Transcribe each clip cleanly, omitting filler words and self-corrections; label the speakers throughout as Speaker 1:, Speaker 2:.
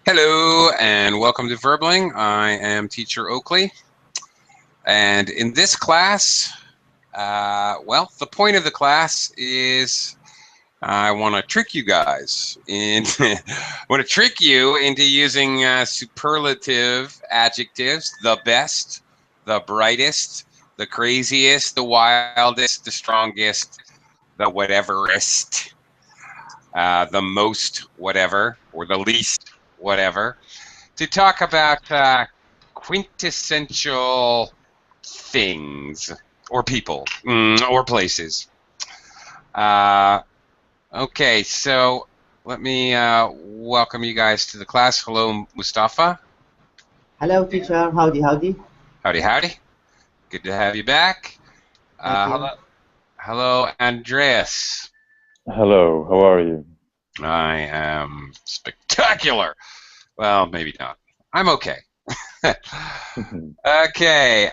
Speaker 1: Hello and welcome to Verbling. I am Teacher Oakley, and in this class, well, the point of the class is I want to trick you guys. I want to trick you into using superlative adjectives: the best, the brightest, the craziest, the wildest, the strongest, the whateverest, the most whatever, or the least whatever, to talk about quintessential things or people or places. Okay, so let me welcome you guys to the class. Hello, Mustafa.
Speaker 2: Hello, teacher. Howdy, howdy.
Speaker 1: Howdy, howdy. Good to have you back.
Speaker 2: Thank you.
Speaker 1: Hello, Andreas.
Speaker 3: Hello, how are you?
Speaker 1: I am spectacular. Well, maybe not. I'm okay. Okay.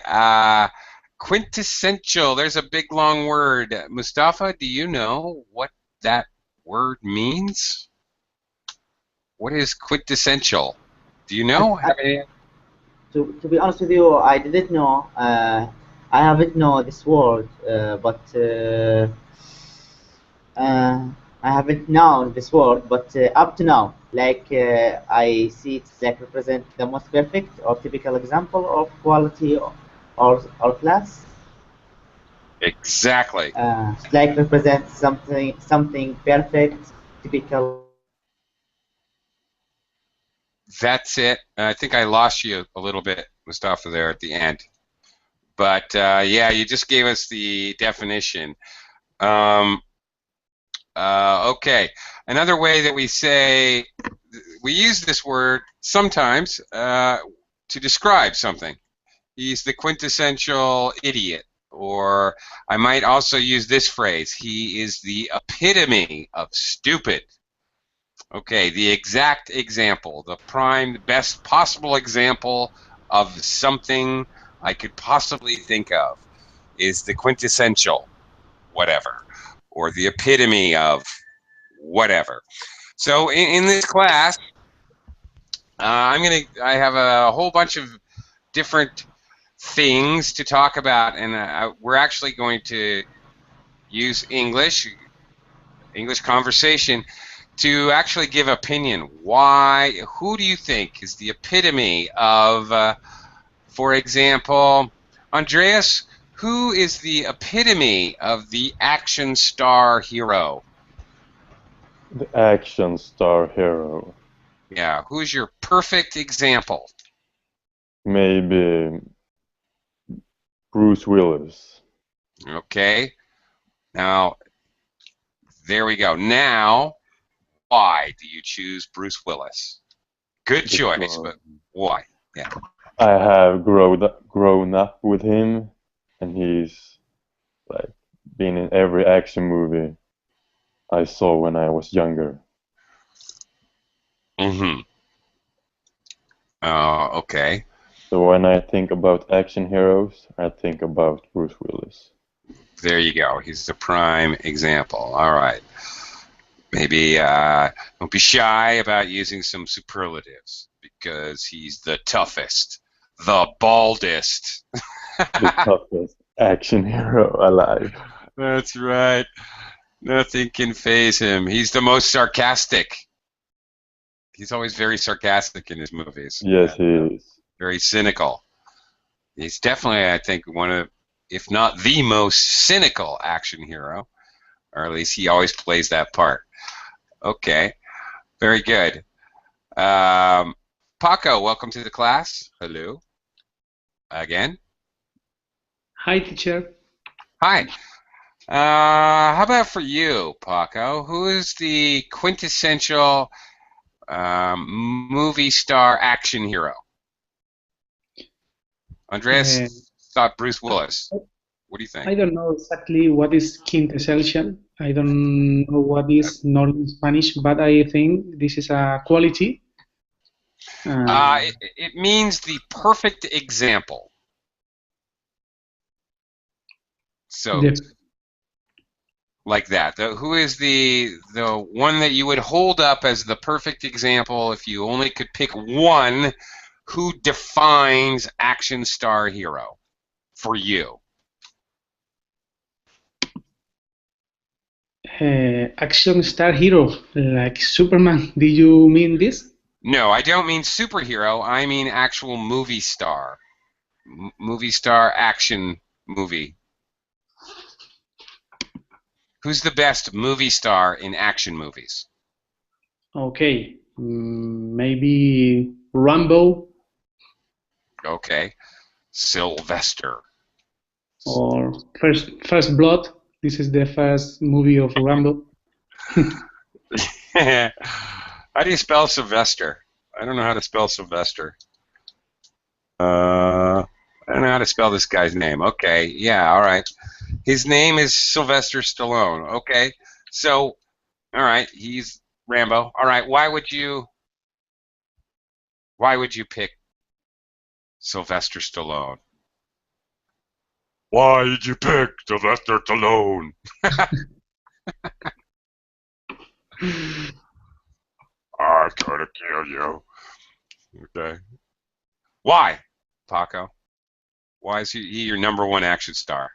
Speaker 1: Quintessential. There's a big long word. Mustafa, do you know what that word means? What is quintessential? Do you know?
Speaker 2: To be honest with you, I didn't know. I haven't known this word, but I haven't known this word. But up to now, I see it's like represent the most perfect or typical example of quality or class.
Speaker 1: Exactly.
Speaker 2: Like represent something perfect, typical.
Speaker 1: That's it. I think I lost you a little bit, Mustafa, there at the end. But yeah, you just gave us the definition. Okay. Another way that we use this word sometimes to describe something. He's the quintessential idiot. Or I might also use this phrase. He is the epitome of stupid. Okay, the exact example, the prime, best possible example of something I could possibly think of is the quintessential whatever, or the epitome of whatever. So in this class, I have a whole bunch of different things to talk about, and we're actually going to use English conversation to actually give opinion. Who do you think is the epitome of, for example, Andreas, who is the epitome of the action star hero?
Speaker 3: The action star hero.
Speaker 1: Yeah, who's your perfect example?
Speaker 3: Maybe Bruce Willis.
Speaker 1: Okay. Now, there we go. Now, why do you choose Bruce Willis? Good choice, but why? Yeah.
Speaker 3: I have grown up with him, and he's like been in every action movie I saw when I was younger.
Speaker 1: Mm-hmm. Okay.
Speaker 3: So when I think about action heroes, I think about Bruce Willis.
Speaker 1: There you go. He's the prime example. All right. Maybe don't be shy about using some superlatives because he's the toughest, the baldest.
Speaker 3: The toughest action hero alive.
Speaker 1: That's right. Nothing can faze him. He's the most sarcastic. He's always very sarcastic in his movies.
Speaker 3: Yes, he is.
Speaker 1: Very cynical. He's definitely, I think, one of, if not the most cynical action hero, or at least he always plays that part. Okay, very good. Paco, welcome to the class. Hello. Again.
Speaker 4: Hi, teacher.
Speaker 1: Hi. How about for you, Paco? Who is the quintessential movie star action hero? Andreas thought Bruce Willis. What do you think?
Speaker 4: I don't know exactly what is quintessential. I don't know what is not in Spanish, but I think this is a quality.
Speaker 1: It means the perfect example. So like that? Who is the one that you would hold up as the perfect example if you only could pick one? Who defines action star hero for you?
Speaker 4: Action star hero like Superman. Did you mean this?
Speaker 1: No, I don't mean superhero. I mean actual movie star. Movie star action movie. Who's the best movie star in action movies?
Speaker 4: Okay, maybe Rambo
Speaker 1: Okay. Sylvester.
Speaker 4: or First Blood. This is the first movie of Rambo.
Speaker 1: How do you spell Sylvester? I don't know how to spell Sylvester. I don't know how to spell this guy's name. Okay, yeah, all right. His name is Sylvester Stallone. Okay, so, all right, he's Rambo. All right, why would you pick Sylvester Stallone? Why did you pick Sylvester Stallone? I'm gonna kill you. Okay. Why, Paco? Why is he your number one action star?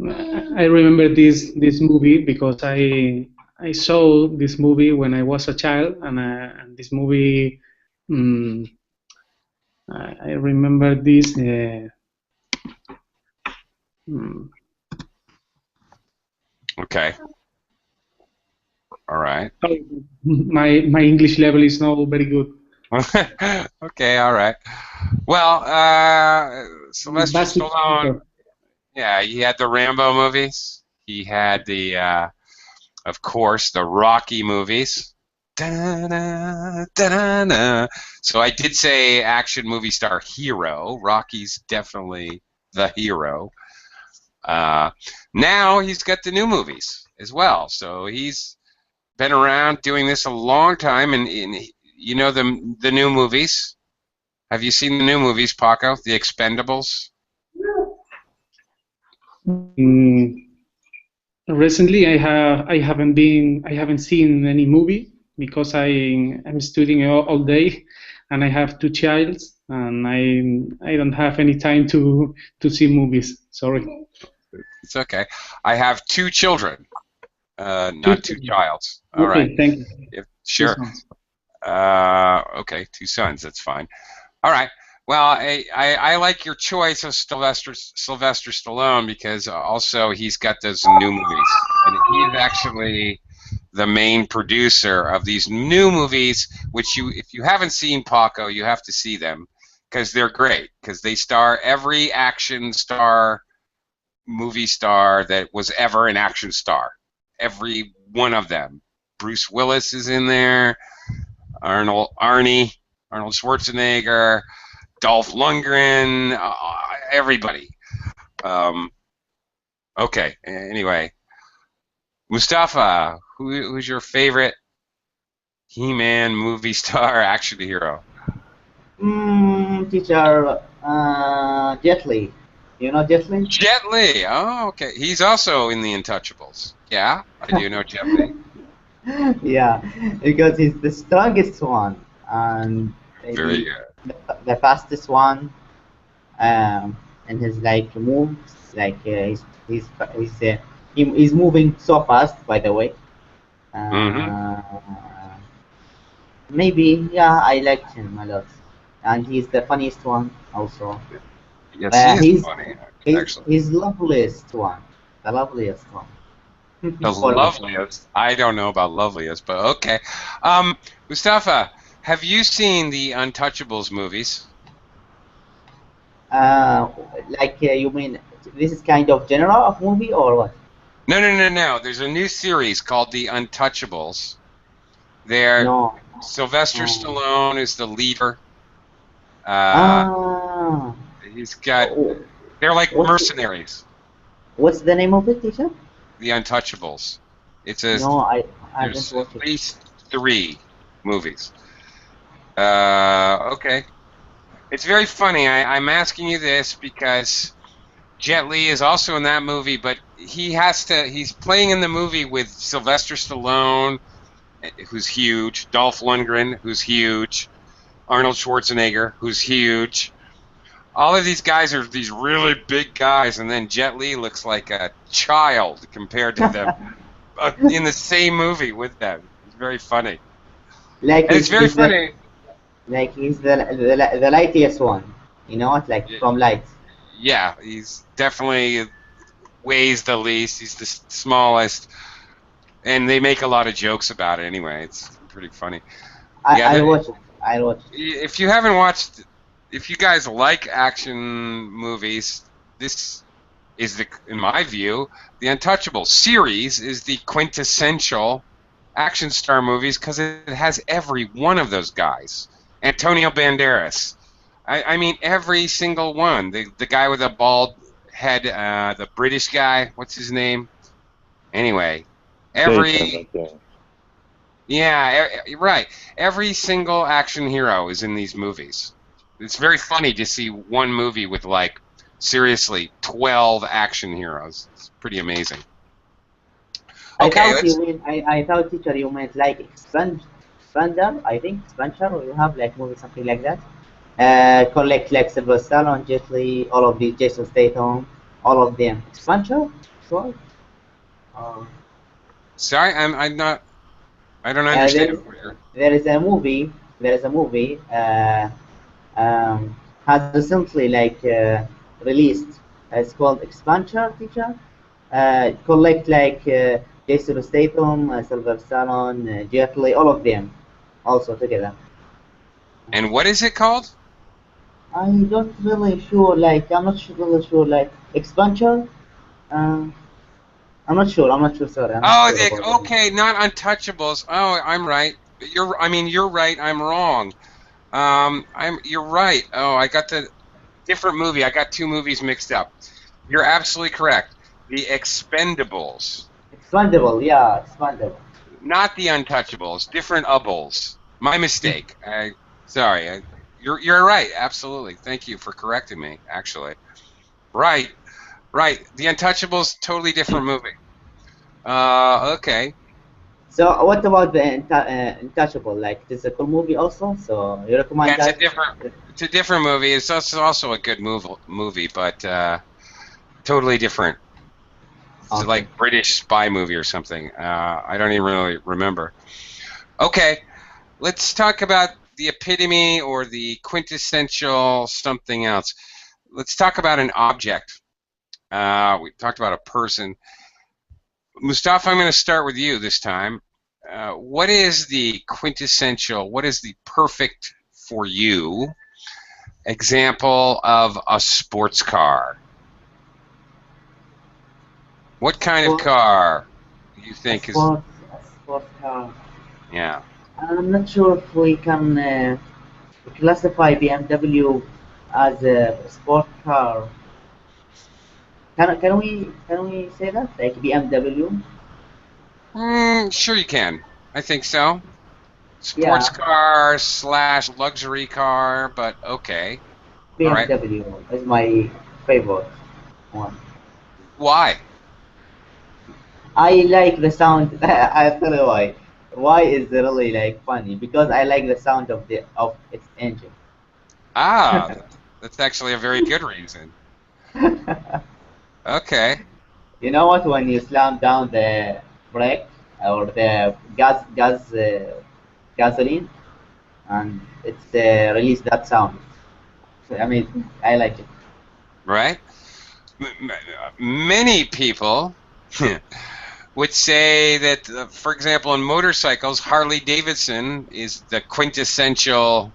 Speaker 4: I remember this movie because I saw this movie when I was a child, and this movie I remember this.
Speaker 1: Okay. All right.
Speaker 4: My English level is not very good.
Speaker 1: Okay, all right. Well, Sylvester Stallone, yeah, he had the Rambo movies. He had the, of course, the Rocky movies. Da-da, da-da-da. So I did say action movie star hero. Rocky's definitely the hero. Now he's got the new movies as well. So he's been around doing this a long time, and you know the new movies. Have you seen the new movies, Paco? The Expendables.
Speaker 4: Recently, I haven't seen any movie because I'm studying all day, and I have two childs, and I don't have any time to see movies. Sorry.
Speaker 1: It's okay. I have two children, not two childs. All
Speaker 4: okay,
Speaker 1: right.
Speaker 4: thank you.
Speaker 1: Sure. Okay, two sons. That's fine. All right. Well, I like your choice of Sylvester Stallone because also he's got those new movies, and he's actually the main producer of these new movies. Which if you haven't seen Paco, you have to see them because they're great. Because they star every action star, movie star that was ever an action star. Every one of them. Bruce Willis is in there. Arnold Schwarzenegger. Dolph Lundgren, everybody. Okay. Anyway, Mustafa, who's your favorite He-Man movie star action hero?
Speaker 2: Teacher, Jet Li. You know Jet Li?
Speaker 1: Jet Li. Oh, okay. He's also in the Untouchables. Yeah, I do know Jet Li.
Speaker 2: Yeah, because he's the strongest one and
Speaker 1: Very
Speaker 2: maybe
Speaker 1: good.
Speaker 2: the fastest one. And his like moves, like he's moving so fast. By the way, uh, maybe yeah, I liked him a lot, and he's the funniest one also.
Speaker 1: Yes, he is
Speaker 2: He's
Speaker 1: funny,
Speaker 2: he's
Speaker 1: actually.
Speaker 2: he's loveliest one, the loveliest one.
Speaker 1: The
Speaker 2: For me.
Speaker 1: loveliest. I don't know about loveliest, but okay. Mustafa, have you seen the Untouchables movies?
Speaker 2: You mean this is kind of genre of movie or what?
Speaker 1: No. There's a new series called The Untouchables.
Speaker 2: No.
Speaker 1: Sylvester Stallone is the leader. He's got. They're like mercenaries.
Speaker 2: What's the name of it, teacher?
Speaker 1: The Untouchables. It's
Speaker 2: No, I
Speaker 1: there's
Speaker 2: didn't watch
Speaker 1: at
Speaker 2: it.
Speaker 1: least 3 movies. Okay. It's very funny. I'm asking you this because Jet Li is also in that movie, but he's playing in the movie with Sylvester Stallone, who's huge, Dolph Lundgren, who's huge, Arnold Schwarzenegger, who's huge. All of these guys are these really big guys, and then Jet Li looks like a child compared to them in the same movie with them. It's very funny.
Speaker 2: Like
Speaker 1: And it's very funny.
Speaker 2: he's the lightest one. You know what? Like from light.
Speaker 1: Yeah, he's definitely weighs the least. He's the smallest, and they make a lot of jokes about it anyway. It's pretty funny. Yeah,
Speaker 2: I'll watch it. I'll watch it.
Speaker 1: if you haven't watched, if you guys like action movies, this is in my view, the Untouchables series is the quintessential action star movies because it has every one of those guys. Antonio Banderas. I mean, every single one. The guy with the bald head, the British guy. What's his name? Anyway, right. Every single action hero is in these movies. It's very funny to see one movie with like seriously 12 action heroes. It's pretty amazing. Okay,
Speaker 2: I thought, teacher, you meant like Expander, I think, Expander, or you have like movie something like that. Collect like Sylvester Stallone, Jet Li, all of these, Jason Statham, all of them. Expander, sure.
Speaker 1: Sorry, I'm not. I don't understand.
Speaker 2: There is a movie. Has recently like released. It's called Expander, teacher. Collect like Jason Statham, Sylvester Stallone, Jet Li, all of them, also together.
Speaker 1: And what is it called?
Speaker 2: I'm not really sure. Like I'm not really sure. Like Expander. I'm not sure. Sorry.
Speaker 1: Okay, not Untouchables. Oh, I'm right. You're right. I'm wrong. You're right. Oh, I got the different movie. I got two movies mixed up. You're absolutely correct. The Expendables.
Speaker 2: Expendable, yeah, Expendable.
Speaker 1: Not the Untouchables. Different Ubles. My mistake. Sorry. You're right. Absolutely. Thank you for correcting me. Actually, right. The Untouchables, totally different movie. Okay.
Speaker 2: So what about the Untouchable? Like, this is a cool movie also. So you recommend that?
Speaker 1: It's a different movie. It's also a good movie, but totally different. It's like British spy movie or something. I don't even really remember. Okay, let's talk about the epitome or the quintessential something else. Let's talk about an object. We talked about a person. Mustafa, I'm going to start with you this time. What is the quintessential, what is the perfect for you example of a sports car? What kind of car do you think is...
Speaker 2: A sports car.
Speaker 1: Yeah.
Speaker 2: I'm not sure if we can classify BMW as a sport car. Can we say that, like BMW?
Speaker 1: Sure you can. I think so. Sports car / luxury car, but okay.
Speaker 2: BMW is my favorite one.
Speaker 1: Why?
Speaker 2: I like the sound. I'll tell you why. Why is really like funny? Because I like the sound of its engine.
Speaker 1: Ah, that's actually a very good reason. Okay.
Speaker 2: You know what? When you slam down the brake or the gasoline, and it's release that sound. So, I mean, I like it.
Speaker 1: Right. Many people would say that, for example, in motorcycles, Harley Davidson is the quintessential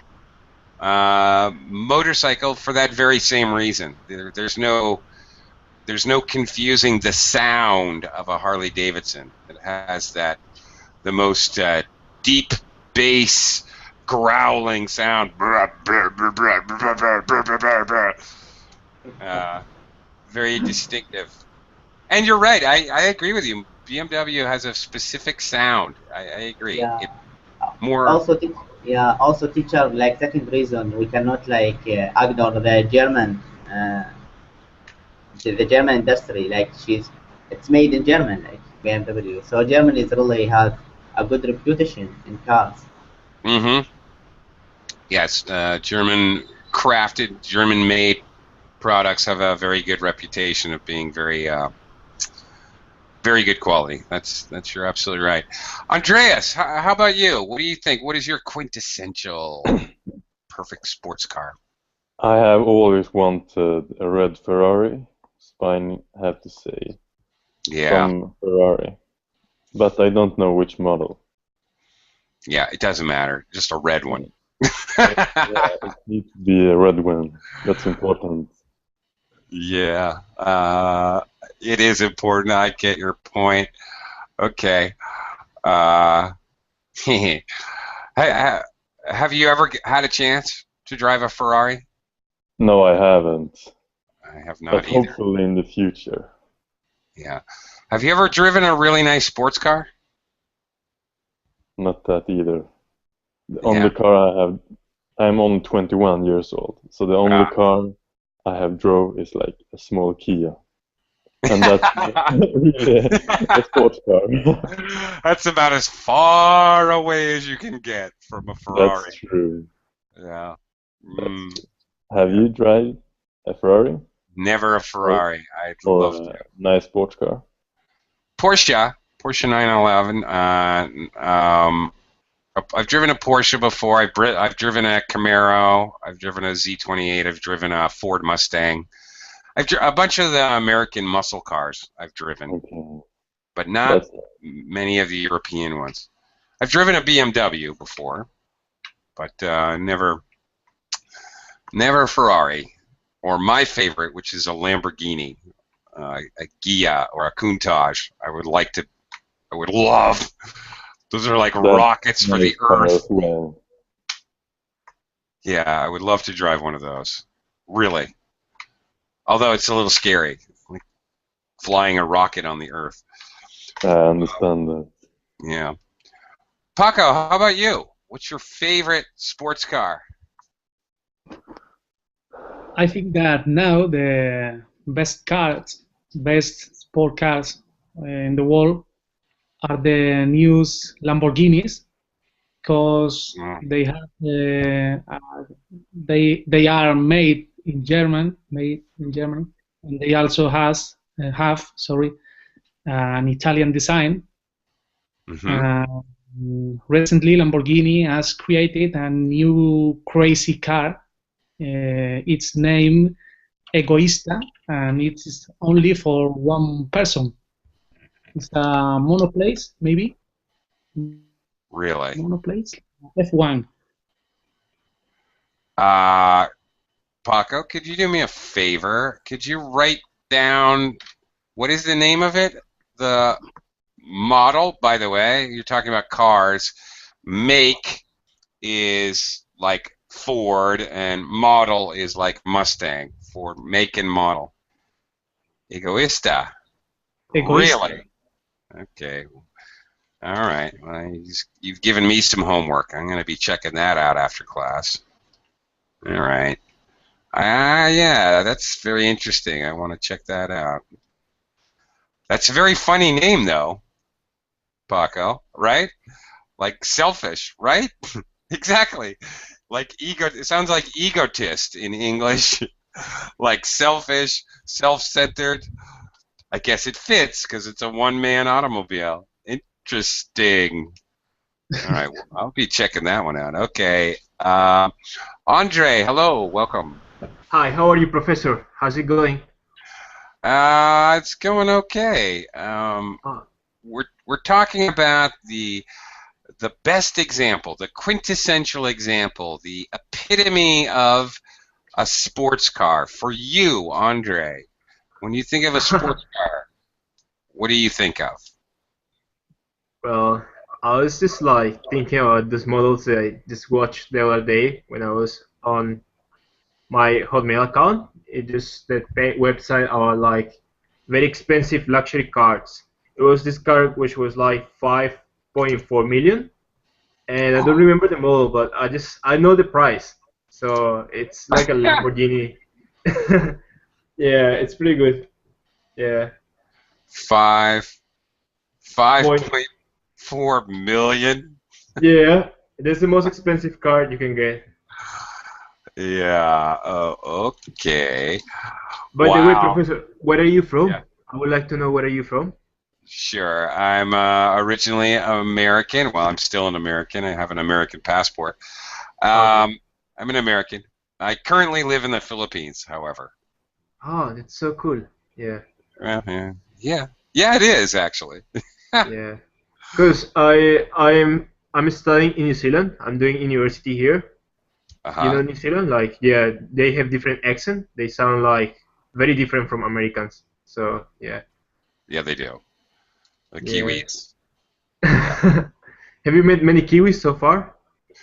Speaker 1: motorcycle for that very same reason. There's no confusing the sound of a Harley Davidson. It has the most deep bass growling sound. Very distinctive. And you're right. I agree with you. BMW has a specific sound. I agree.
Speaker 2: Yeah.
Speaker 1: More.
Speaker 2: Also, teacher, like second reason, we cannot like ignore the to the German industry. Like it's made in German, like BMW. So Germany really has a good reputation in cars.
Speaker 1: Mm-hmm. Yes, German crafted, German made products have a very good reputation of being very good quality. You're absolutely right. Andreas, how about you? What do you think? What is your quintessential perfect sports car?
Speaker 3: I have always wanted a red Ferrari, so I have to say
Speaker 1: Yeah,
Speaker 3: some Ferrari, but I don't know which model.
Speaker 1: yeah, it doesn't matter. Just a red one.
Speaker 3: Yeah, it needs to be a red one. That's important.
Speaker 1: Yeah, it is important. I get your point. Okay. Uh, have you ever had a chance to drive a Ferrari?
Speaker 3: No, I haven't,
Speaker 1: I have
Speaker 3: but
Speaker 1: not either.
Speaker 3: hopefully in the future.
Speaker 1: Yeah. Have you ever driven a really nice sports car?
Speaker 3: Not that either. The
Speaker 1: Yeah.
Speaker 3: only car I have, I'm only 21 years old, so the only car I have drove is like a small Kia. And that's really a sports car.
Speaker 1: That's about as far away as you can get from a Ferrari.
Speaker 3: That's true.
Speaker 1: Yeah.
Speaker 3: That's true. Have you drive a Ferrari?
Speaker 1: Never a Ferrari. I'd
Speaker 3: Or
Speaker 1: love
Speaker 3: a
Speaker 1: to.
Speaker 3: nice sports car?
Speaker 1: Porsche 911. I've driven a Porsche before. I've driven a Camaro. I've driven a Z28. I've driven a Ford Mustang. A bunch of the American muscle cars I've driven,
Speaker 3: Okay.
Speaker 1: but not many of the European ones. I've driven a BMW before, but never a Ferrari. Or my favorite, which is a Lamborghini, a Ghia or a Countach. I would love. Those are like rockets for the earth.
Speaker 3: Well.
Speaker 1: Yeah, I would love to drive one of those. Really. Although it's a little scary, like flying a rocket on the earth.
Speaker 3: I understand that.
Speaker 1: Yeah. Paco, how about you? What's your favorite sports car?
Speaker 4: I think that now the best sport cars in the world are the new Lamborghinis, because they have they are made in Germany, and they also have an Italian design. Recently, Lamborghini has created a new crazy car. It's named Egoista, and it's only for one person. It's a monoplace, maybe.
Speaker 1: Really?
Speaker 4: Monoplace? F1.
Speaker 1: Paco, could you do me a favor? Could you write down what is the name of it? The model, by the way, you're talking about cars. Make is like Ford, and model is like Mustang. Ford make and model. Egoista. Really? Okay. All right. Well, you've given me some homework. I'm going to be checking that out after class. All right. Yeah, that's very interesting. I want to check that out. That's a very funny name, though, Paco, right? Like selfish, right? Exactly. Like it sounds like egotist in English. Like selfish, self-centered. I guess it fits because it's a one-man automobile. Interesting. All right, well, I'll be checking that one out. Okay. Andre, hello, welcome.
Speaker 5: Hi, how are you, Professor? How's it going?
Speaker 1: It's going okay. We're talking about the best example, the quintessential example, the epitome of a sports car for you, Andre. When you think of a sports car, what do you think of?
Speaker 5: Well, I was just like thinking about those models that I just watched the other day when I was on my Hotmail account. It just that website are like very expensive luxury cars. It was this car which was like 5.4 million, and I don't remember the model, but I know the price. So it's like a Lamborghini. Yeah, it's pretty good. Yeah.
Speaker 1: 5.4 million.
Speaker 5: Yeah. That's the most expensive car you can get.
Speaker 1: Yeah. Oh, okay.
Speaker 5: By the way,
Speaker 1: Wow.
Speaker 5: Professor, where are you
Speaker 1: Yeah.
Speaker 5: from? I would like to know where are you from?
Speaker 1: Sure. I'm originally American. Well, I'm still an American. I have an American passport.
Speaker 5: Okay.
Speaker 1: I'm an American. I currently live in the Philippines, however.
Speaker 5: Oh, that's so cool. Yeah.
Speaker 1: Well, yeah. Yeah, it is actually.
Speaker 5: Yeah. Because I'm studying in New Zealand. I'm doing university here. You
Speaker 1: Uh-huh.
Speaker 5: know New Zealand? Like, yeah, they have different accent. They sound like very different from Americans. So, yeah.
Speaker 1: Yeah, they do. The
Speaker 5: Yeah.
Speaker 1: Kiwis. Yeah.
Speaker 5: Have you met many Kiwis so far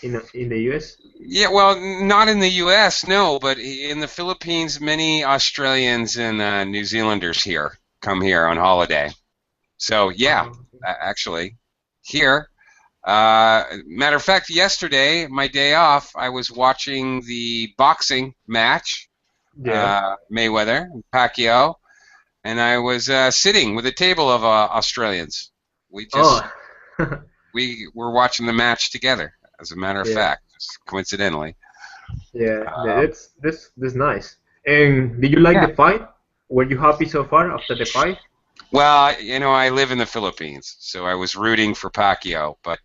Speaker 5: in the US?
Speaker 1: Yeah, well, not in the U.S., no, but in the Philippines, many Australians and New Zealanders here come here on holiday. So, yeah,
Speaker 5: Oh,
Speaker 1: actually, here. Matter of fact, yesterday, my day off, I was watching the boxing match,
Speaker 5: yeah.
Speaker 1: Mayweather and Pacquiao, and I was sitting with a table of Australians. We
Speaker 5: Oh.
Speaker 1: just we were watching the match together, as a matter of
Speaker 5: Yeah.
Speaker 1: fact, just coincidentally.
Speaker 5: Yeah.
Speaker 1: Um,
Speaker 5: That's nice. And did you like
Speaker 1: yeah.
Speaker 5: the fight? Were you happy so far after the fight?
Speaker 1: Well, I live in the Philippines, so I was rooting for Pacquiao, but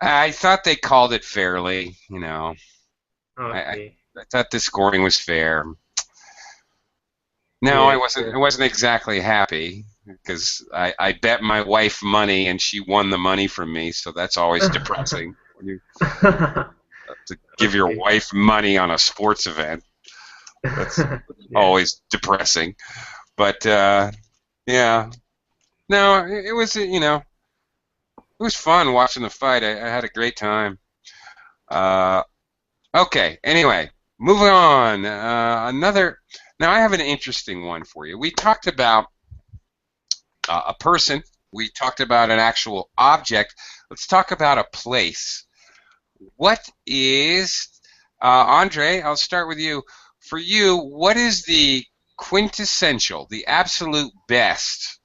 Speaker 1: I thought they called it fairly. I
Speaker 5: Okay.
Speaker 1: I thought the scoring was fair. No, I
Speaker 5: Yeah.
Speaker 1: wasn't.
Speaker 5: Yeah.
Speaker 1: I wasn't exactly happy because I bet my wife money and she won the money from me, so that's always depressing when you have to give your
Speaker 5: Okay.
Speaker 1: wife money on a sports event. That's
Speaker 5: Yeah.
Speaker 1: always depressing. But yeah, no, it was it was fun watching the fight. I had a great time. Uh, okay. Anyway, moving on. Another. Now I have an interesting one for you. We talked about a person. We talked about an actual object. Let's talk about a place. What is, Andre? I'll start with you. For you, what is the quintessential, the absolute best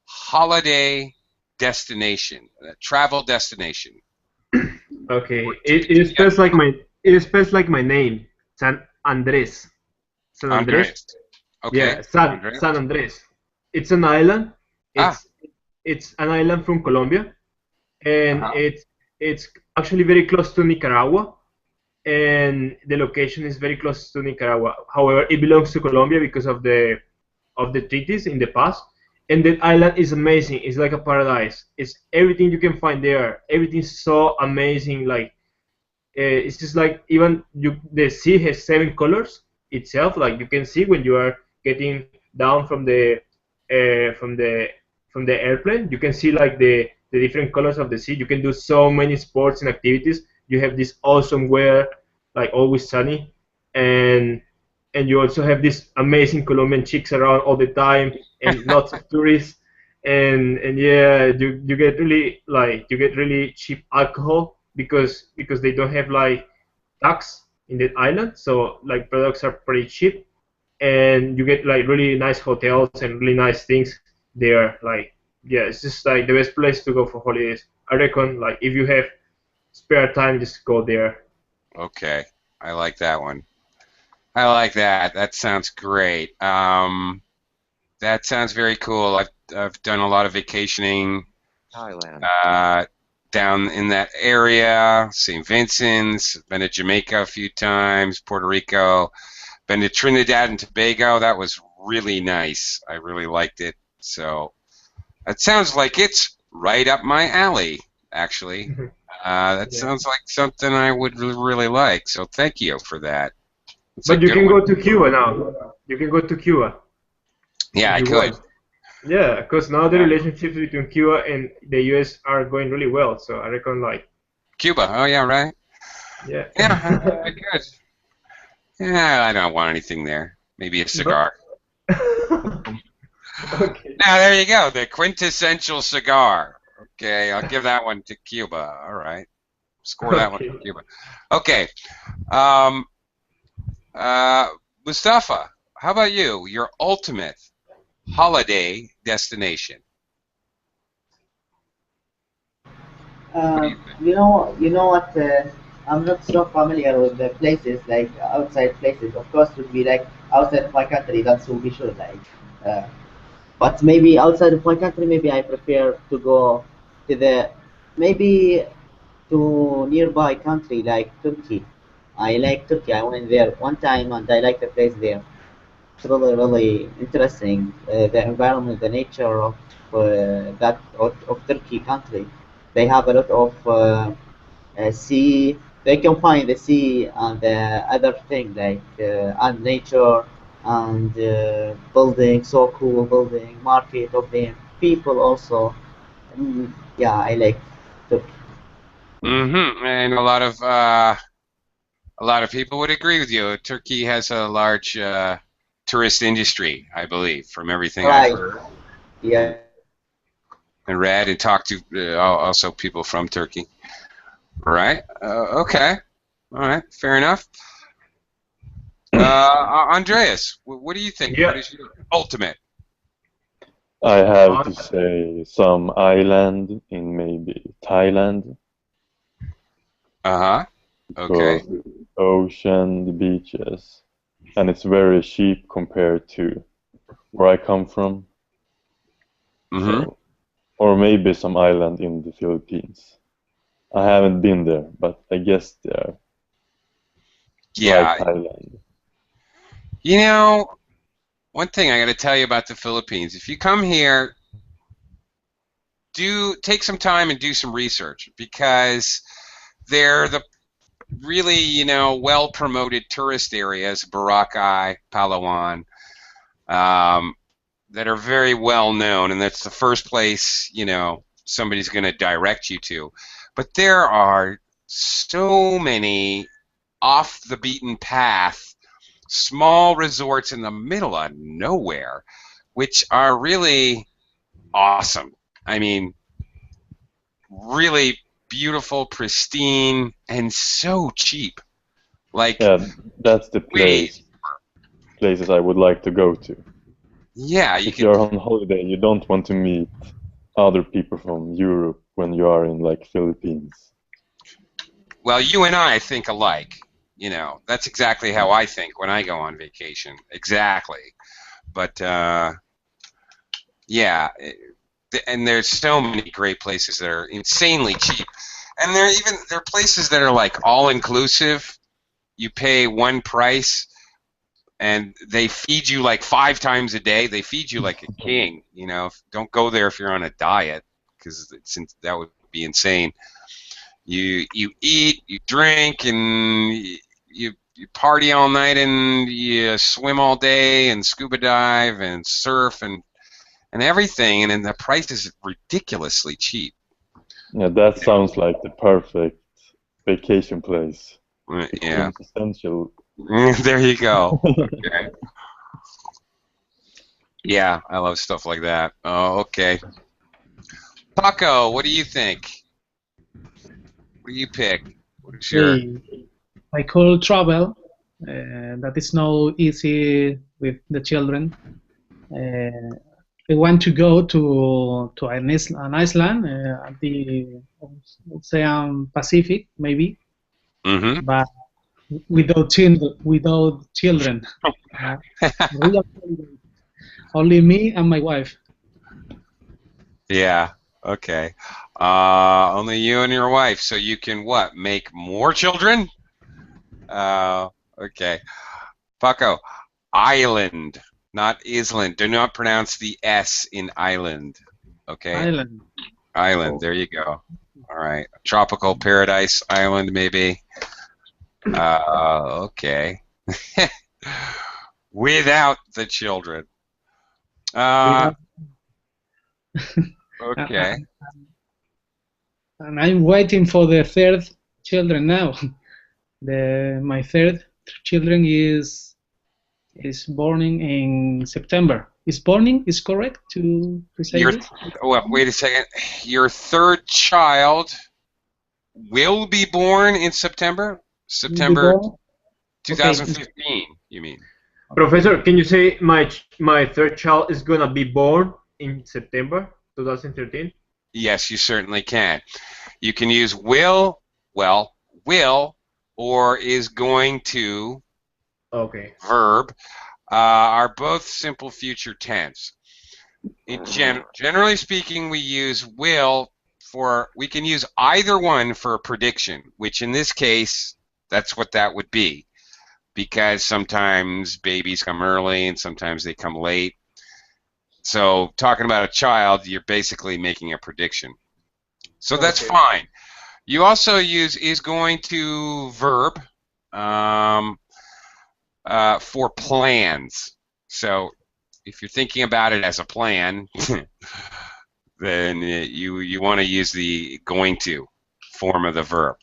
Speaker 1: holiday destination, travel destination
Speaker 5: Okay.
Speaker 1: to
Speaker 5: It
Speaker 1: get
Speaker 5: spells like my name, San Andres. San Andres.
Speaker 1: Andreas? Okay,
Speaker 5: Yeah,
Speaker 1: Andreas.
Speaker 5: San Andres. It's an island.
Speaker 1: Ah,
Speaker 5: It's an island from Colombia, and
Speaker 1: uh-huh.
Speaker 5: it's actually very close to Nicaragua, and the location is very close to Nicaragua. However, it belongs to Colombia because of the treaties in the past. And that island is amazing. It's like a paradise. It's everything you can find there. Everything's so amazing. Like it's just like even the sea has 7 colors itself. Like you can see when you are getting down from the from the airplane, you can see like the different colors of the sea. You can do so many sports and activities. You have this awesome weather, like always sunny, and and you also have these amazing Colombian chicks around all the time and lots of tourists. And yeah, you get really cheap alcohol because they don't have like tax in that island, so like products are pretty cheap, and you get like really nice hotels and really nice things there. Like yeah, it's just like the best place to go for holidays. I reckon like if you have spare time, just go there.
Speaker 1: Okay, I like that one. I like that. That sounds great. That sounds very cool. I've done a lot of vacationing
Speaker 6: Thailand.
Speaker 1: down in that area. St. Vincent's. Been to Jamaica a few times. Puerto Rico. Been to Trinidad and Tobago. That was really nice. I really liked it. So that sounds like it's right up my alley, actually. That
Speaker 5: Yeah.
Speaker 1: sounds like something I would really like. So thank you for that. It's a
Speaker 5: But you
Speaker 1: good
Speaker 5: can
Speaker 1: one.
Speaker 5: go to Cuba now. You can go to Cuba
Speaker 1: Yeah,
Speaker 5: if
Speaker 1: I
Speaker 5: you
Speaker 1: could.
Speaker 5: want. Yeah, because now the
Speaker 1: Yeah.
Speaker 5: relationships between Cuba and the US are going really well. So I reckon like
Speaker 1: Cuba. Oh, yeah, right.
Speaker 5: yeah.
Speaker 1: Yeah, I could. Yeah, I don't want anything there. Maybe a
Speaker 5: No?
Speaker 1: cigar.
Speaker 5: Okay.
Speaker 1: Now, there you go. The quintessential cigar. Okay, I'll give that one to Cuba. All right. Score that one
Speaker 5: Okay.
Speaker 1: for Cuba. Okay. Um, uh, Mustafa, how about you? Your ultimate holiday destination. What do you think?
Speaker 2: You know what? I'm not so familiar with the places like outside places. Of course, would be like outside of my country. That's will be sure. Uh, but maybe outside of my country, maybe I prefer to go to the maybe to nearby country like Turkey. I like Turkey. I went there one time and I like the place there. It's really, really interesting. The environment, the nature of of Turkey country. They have a lot of sea. They can find the sea and other thing like and nature and building, so cool building, market of them, people also. Yeah, I like Turkey.
Speaker 1: And a lot of people would agree with you. Turkey has a large tourist industry, I believe, from everything I've
Speaker 2: Right.
Speaker 1: heard
Speaker 2: Yeah.
Speaker 1: and read and talked to also people from Turkey. Right? Okay. All right. Fair enough. Andreas, what do you think? What
Speaker 5: Yeah.
Speaker 1: is your ultimate?
Speaker 3: I have to
Speaker 5: Uh,
Speaker 3: say some island in maybe Thailand
Speaker 1: Uh-huh. Okay.
Speaker 3: because ocean, the beaches, and it's very cheap compared to where I come from.
Speaker 1: Mm-hmm.
Speaker 3: So, or maybe some island in the Philippines. I haven't been there, but I guess they're like
Speaker 1: Yeah.
Speaker 3: Thailand.
Speaker 1: You know, one thing I got to tell you about the Philippines, if you come here, do take some time and do some research because they're the really, well promoted tourist areas, Boracay, Palawan, um, that are very well known, and that's the first place, somebody's going to direct you to. But there are so many off the beaten path, small resorts in the middle of nowhere, which are really awesome. I mean, really beautiful, pristine, and so cheap. Like,
Speaker 3: Yeah, that's the
Speaker 1: we,
Speaker 3: places I would like to go to.
Speaker 1: yeah, you
Speaker 3: If
Speaker 1: could.
Speaker 3: you're on holiday, you don't want to meet other people from Europe when you are in like Philippines.
Speaker 1: Well, you and I think alike. That's exactly how I think when I go on vacation. Exactly. But yeah, and there's so many great places that are insanely cheap, and there are places that are like all inclusive. You pay one price, and they feed you like 5 times a day. They feed you like a king. Don't go there if you're on a diet, because that would be insane. You eat, you drink, and you party all night, and you swim all day, and scuba dive, and surf, and everything, and then the price is ridiculously cheap.
Speaker 3: Yeah, that sounds like the perfect vacation place. The
Speaker 1: Yeah.
Speaker 3: quintessential.
Speaker 1: There you go. Okay. Yeah, I love stuff like that. Oh, okay. Paco, what do you think? What do you pick? What is your?
Speaker 4: Okay, I could travel. That is not easy with the children. Uh, I want to go to an Iceland at the Ocean Pacific, maybe,
Speaker 1: Mm-hmm.
Speaker 4: but without children. Uh, real holiday. Only me and my wife.
Speaker 1: Yeah. Okay. Only you and your wife, so you can what? Make more children? Okay. Paco, island, not island. Do not pronounce the S in island. Okay.
Speaker 4: Island.
Speaker 1: Island. There you go. All right. Tropical paradise island, maybe. Okay. Without the children.
Speaker 4: Without,
Speaker 1: Okay.
Speaker 4: and I'm waiting for the third children now. My third children is born in September. Is born is correct to say
Speaker 1: Your
Speaker 4: this?
Speaker 1: well, wait a second. Your third child will be born in September?
Speaker 4: Will be
Speaker 1: September
Speaker 4: born. Okay,
Speaker 1: 2015, you mean?
Speaker 5: Professor, can you say my third child is gonna be born in September 2013?
Speaker 1: Yes, you certainly can. You can use will, well, will, or is going to,
Speaker 5: Okay.
Speaker 1: verb, are both simple future tense. Generally speaking, we use will we can use either one for a prediction, which in this case, that's what that would be. Because sometimes babies come early and sometimes they come late. So talking about a child, you're basically making a prediction. So that's
Speaker 5: Okay.
Speaker 1: fine. You also use is going to verb for plans. So if you're thinking about it as a plan, then you want to use the going to form of the verb.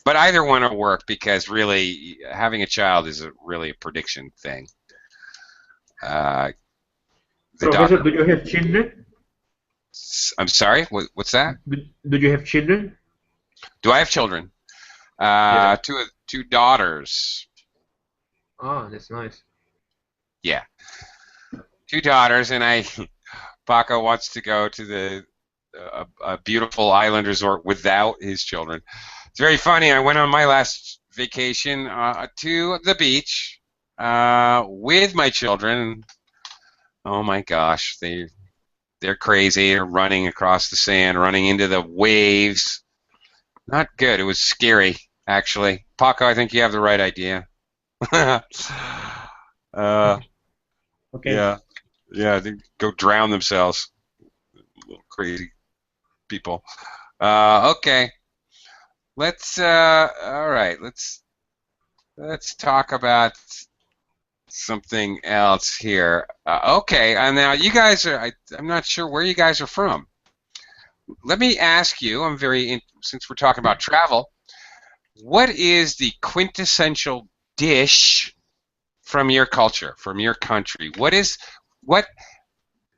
Speaker 1: But either one will work because really having a child is really a prediction thing. The
Speaker 5: Professor,
Speaker 1: doctor.
Speaker 5: do you have children?
Speaker 1: I'm sorry. What's that?
Speaker 5: Do you have children?
Speaker 1: Do I have children?
Speaker 5: Yeah.
Speaker 1: Two daughters.
Speaker 5: Oh, that's nice.
Speaker 1: Yeah, two daughters, and Paco wants to go to a beautiful island resort without his children. It's very funny. I went on my last vacation to the beach with my children. Oh my gosh, they're crazy. They're running across the sand, running into the waves. Not good. It was scary, actually. Paco, I think you have the right idea.
Speaker 4: Okay.
Speaker 1: Yeah, they go drown themselves. Little crazy people. Okay. All right. Let's talk about something else here. Okay, and now you guys I'm not sure where you guys are from. Let me ask you, since we're talking about travel, what is the quintessential dish from your culture, from your country? What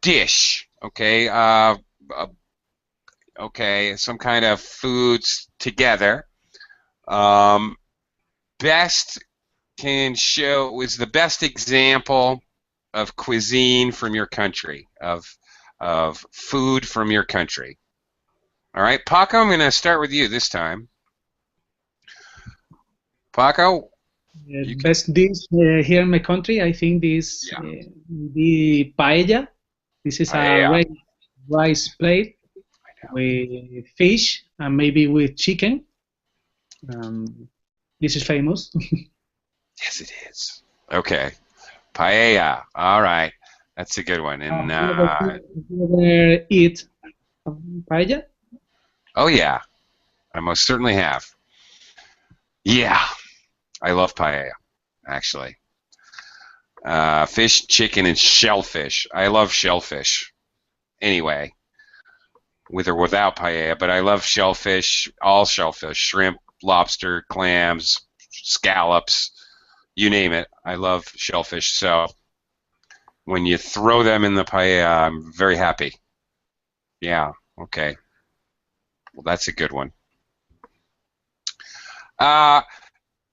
Speaker 1: dish? Okay, okay, some kind of foods together. Best is the best example of cuisine from your country, of food from your country. All right, Paco, I'm going to start with you this time. Paco,
Speaker 4: Best dish here in my country, I think, is the paella. This is
Speaker 1: Paella.
Speaker 4: a rice plate with fish and maybe with chicken. This is famous.
Speaker 1: Yes, it is. Okay, paella. All right, that's a good one. And
Speaker 4: you ever eat paella?
Speaker 1: oh yeah, I most certainly have. Yeah, I love paella, actually. Fish, chicken, and shellfish. I love shellfish. Anyway, with or without paella, but I love shellfish, all shellfish, shrimp, lobster, clams, scallops, you name it. I love shellfish. So when you throw them in the paella, I'm very happy. Yeah, okay. Well, that's a good one.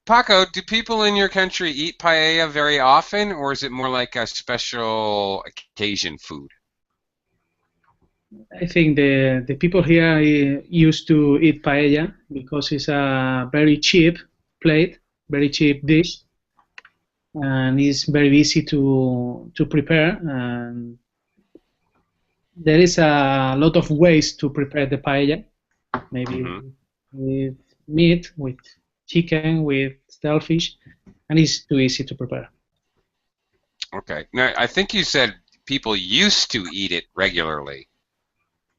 Speaker 1: Paco, do people in your country eat paella very often, or is it more like a special occasion food?
Speaker 4: I think the people here used to eat paella because it's a very cheap plate, very cheap dish, and it's very easy to prepare. And there is a lot of ways to prepare the paella, maybe with meat, with chicken, with shellfish, and it's too easy to prepare.
Speaker 1: Okay. Now, I think you said people used to eat it regularly.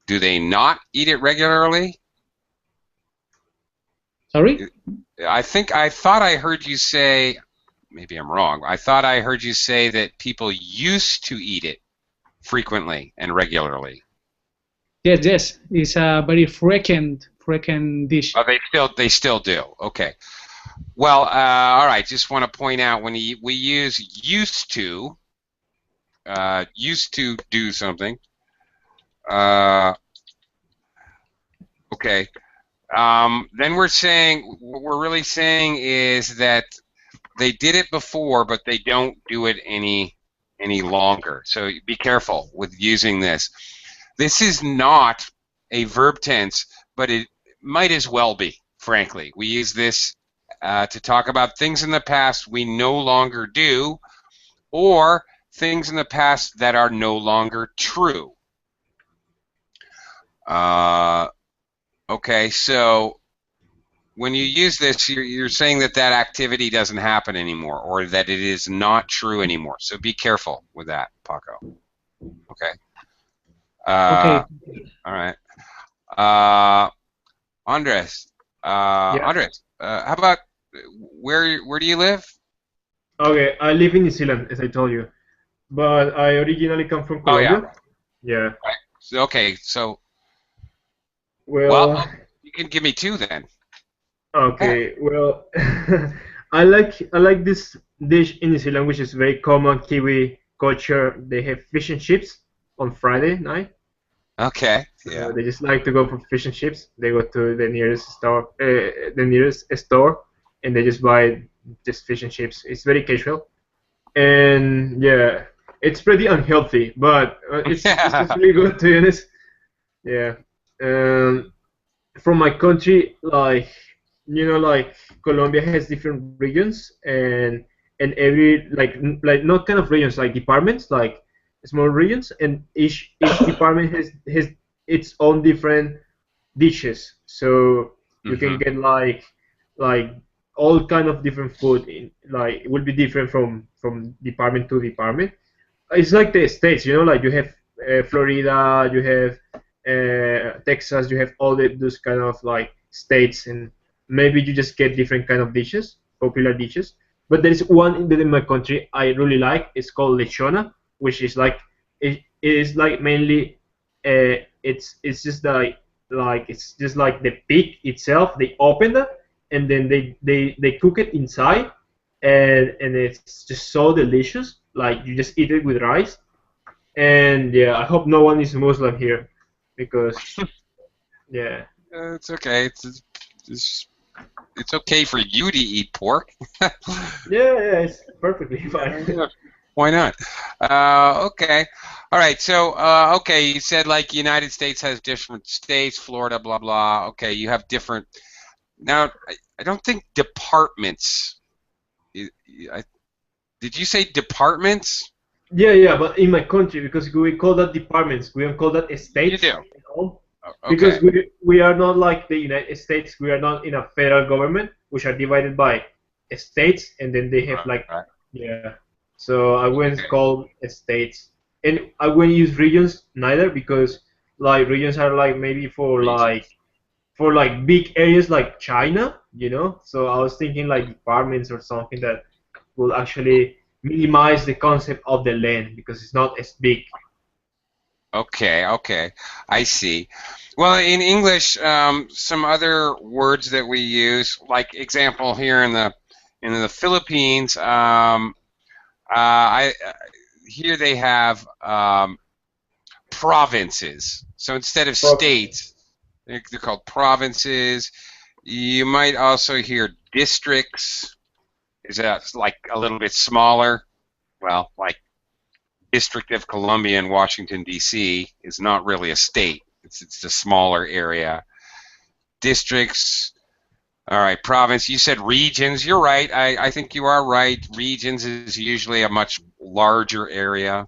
Speaker 1: Do they not eat it regularly?
Speaker 4: Sorry?
Speaker 1: I thought I heard you say, maybe I'm wrong, I thought I heard you say that people used to eat it frequently and regularly.
Speaker 4: Yes. It's a very frequent dish.
Speaker 1: Oh, they still do. Okay. Well, all right. Just want to point out when we use used to do something. Okay. Then we're saying what we're really saying is that they did it before, but they don't do it any longer. So be careful with using this. This is not a verb tense, but it might as well be, frankly. We use this to talk about things in the past we no longer do, or things in the past that are no longer true. Okay, so when you use this, you're saying that that activity doesn't happen anymore, or that it is not true anymore. So be careful with that, Paco. Okay.
Speaker 4: Okay.
Speaker 1: All right. Andres.
Speaker 5: Yeah.
Speaker 1: Andres. How about where do you live?
Speaker 5: Okay, I live in New Zealand, as I told you, but I originally come from
Speaker 1: Oh yeah.
Speaker 5: Colombia. Yeah.
Speaker 1: Right. So, okay. So
Speaker 5: Well,
Speaker 1: well, you can give me two then.
Speaker 5: okay. Well, I like this dish in New Zealand, which is very common Kiwi culture. They have fish and chips on Friday night.
Speaker 1: Okay. Yeah.
Speaker 5: They just like to go for fish and chips. They go to the nearest store, and they just buy just fish and chips. It's very casual, and yeah, it's pretty unhealthy, but it's just really good to be honest. Yeah. Um, from my country, like Colombia has different regions, and every like not kind of regions like departments, like small regions, and each department has its own different dishes. So you can get like all kind of different food in like it will be different from department to department. It's like the states, like you have Florida, you have Texas, you have all those kind of like states, and maybe you just get different kind of dishes, popular dishes. But there is one in my country I really like. It's called lechona, which is like it is like mainly it's just like it's just like the pig itself. They open it and then they cook it inside, and it's just so delicious. Like you just eat it with rice. And yeah, I hope no one is Muslim here, because yeah.
Speaker 1: It's okay. It's it's okay for you to eat pork.
Speaker 5: Yeah, it's perfectly fine.
Speaker 1: Why not? Okay. All right. So, okay, you said like United States has different states, Florida, blah blah. Okay, you have different. Now, I don't think departments. Did you say departments?
Speaker 5: Yeah, but in my country, because we call that departments, we don't call that
Speaker 1: You
Speaker 5: states.
Speaker 1: do.
Speaker 5: Because
Speaker 1: Okay.
Speaker 5: we are not like the United States. We are not in a federal government, which are divided by states, and then they have like
Speaker 1: Right.
Speaker 5: yeah. So I wouldn't
Speaker 1: Okay.
Speaker 5: call states, and I wouldn't use regions neither, because like regions are like maybe
Speaker 1: Regions.
Speaker 5: for like big areas like China. So I was thinking like departments or something that will actually minimize the concept of the land, because it's not as big.
Speaker 1: Okay. Okay. I see. Well, in English, some other words that we use, like example here in the Philippines, I here they have provinces. So instead of states, they're called provinces. You might also hear districts. Is that like a little bit smaller? Well, like District of Columbia in Washington D.C. is not really a state. It's a smaller area. Districts. All right, province. You said regions. You're right. I think you are right. Regions is usually a much larger area.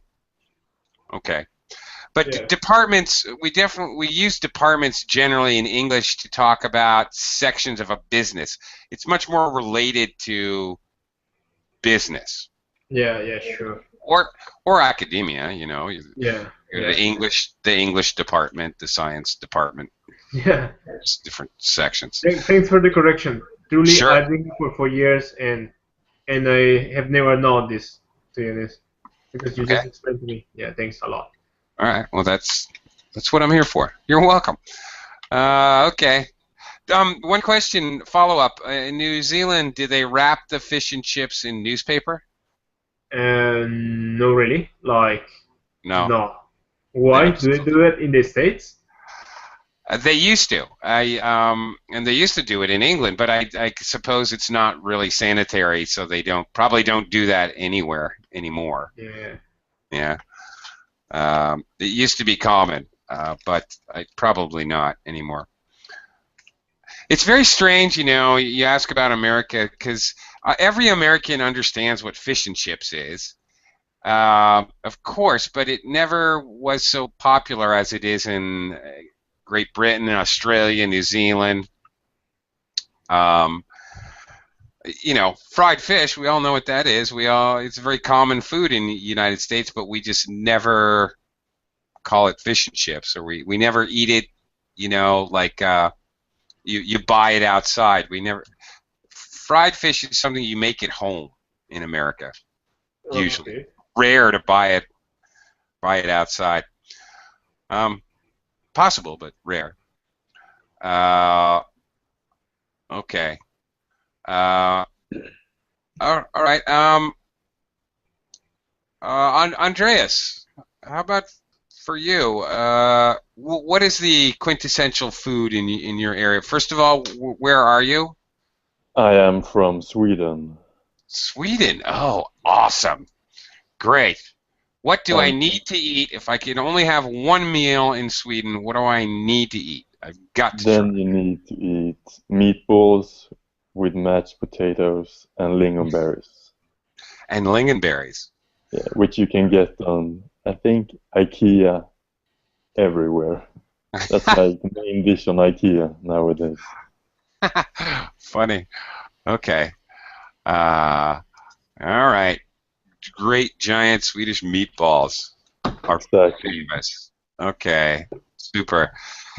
Speaker 1: Okay. But
Speaker 5: Yeah.
Speaker 1: departments, we use departments generally in English to talk about sections of a business. It's much more related to business
Speaker 5: Yeah, sure.
Speaker 1: or academia.
Speaker 5: Yeah,
Speaker 1: The English department, the science department,
Speaker 5: yeah.
Speaker 1: there's different sections.
Speaker 5: Thanks for the correction. Truly,
Speaker 1: Sure.
Speaker 5: I've been here for years, and I have never known this, to be honest, because you
Speaker 1: Okay.
Speaker 5: just explained to me. Yeah, thanks a lot.
Speaker 1: All right. Well, that's what I'm here for. You're welcome. Okay. One question, follow up. In New Zealand, do they wrap the fish and chips in newspaper?
Speaker 5: And no, really, like
Speaker 1: No,
Speaker 5: no.
Speaker 1: they
Speaker 5: Why
Speaker 1: don't.
Speaker 5: do they do it in the States?
Speaker 1: They used to. And they used to do it in England, but I suppose it's not really sanitary, so they probably don't do that anywhere anymore.
Speaker 5: Yeah.
Speaker 1: Yeah. It used to be common, but probably not anymore. It's very strange, you ask about America, because every American understands what fish and chips is, of course, but it never was so popular as it is in Great Britain, Australia, New Zealand. Fried fish, we all know what that is. It's a very common food in the United States, but we just never call it fish and chips, or we never eat it, like you buy it outside. Fried fish is something you make at home in America, usually.
Speaker 5: Okay.
Speaker 1: Rare to buy it outside. Possible, but rare. Okay. All right. Andreas, how about for you? What is the quintessential food in your area? First of all, where are you?
Speaker 3: I am from Sweden.
Speaker 1: Sweden. Oh, awesome. Great. What do I
Speaker 3: And
Speaker 1: need to eat if I can only have one meal in Sweden? What do I need to eat? I've got to try.
Speaker 3: then you need to eat meatballs with mashed potatoes and lingonberries.
Speaker 1: And lingonberries.
Speaker 3: Yeah, which you can get on, I think, IKEA everywhere. That's like the main dish on IKEA nowadays.
Speaker 1: Funny. Okay. All right. Great giant Swedish meatballs are
Speaker 3: Exactly.
Speaker 1: famous. Okay. Super.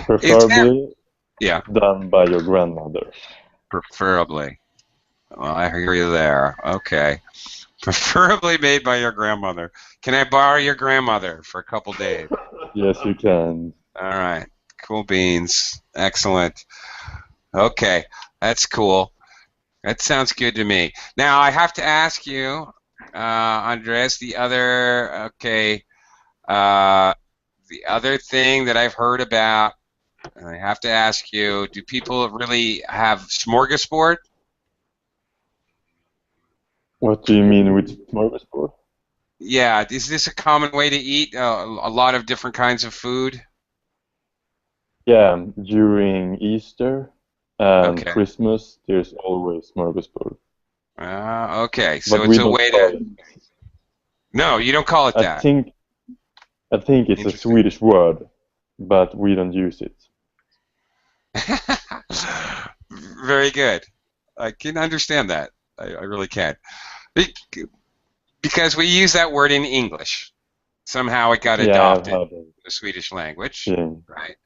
Speaker 3: Preferably
Speaker 1: Yeah.
Speaker 3: done by your grandmother.
Speaker 1: Preferably. Well, I hear you there. Okay. Preferably made by your grandmother. Can I borrow your grandmother for a couple days?
Speaker 3: Yes, you can.
Speaker 1: All right. Cool beans. Excellent. Okay. That's cool. That sounds good to me. Now, I have to ask you, Andres, the other thing that I've heard about, and I have to ask you, do people really have smorgasbord?
Speaker 3: What do you mean with smorgasbord?
Speaker 1: Yeah, is this a common way to eat a lot of different kinds of food?
Speaker 3: Yeah, during Easter and
Speaker 1: Okay.
Speaker 3: Christmas, there's always smorgasbord.
Speaker 1: Okay, so
Speaker 3: But
Speaker 1: it's
Speaker 3: we
Speaker 1: a
Speaker 3: don't
Speaker 1: way
Speaker 3: call
Speaker 1: to.
Speaker 3: it.
Speaker 1: No, you don't call it
Speaker 3: I
Speaker 1: that.
Speaker 3: think it's a
Speaker 1: Interesting.
Speaker 3: Swedish word, but we don't use it.
Speaker 1: Very good. I can understand that. I really can. Because we use that word in English. Somehow it got
Speaker 3: Yeah, I've
Speaker 1: adopted
Speaker 3: had
Speaker 1: in the Swedish language.
Speaker 3: it. Yeah.
Speaker 1: Right.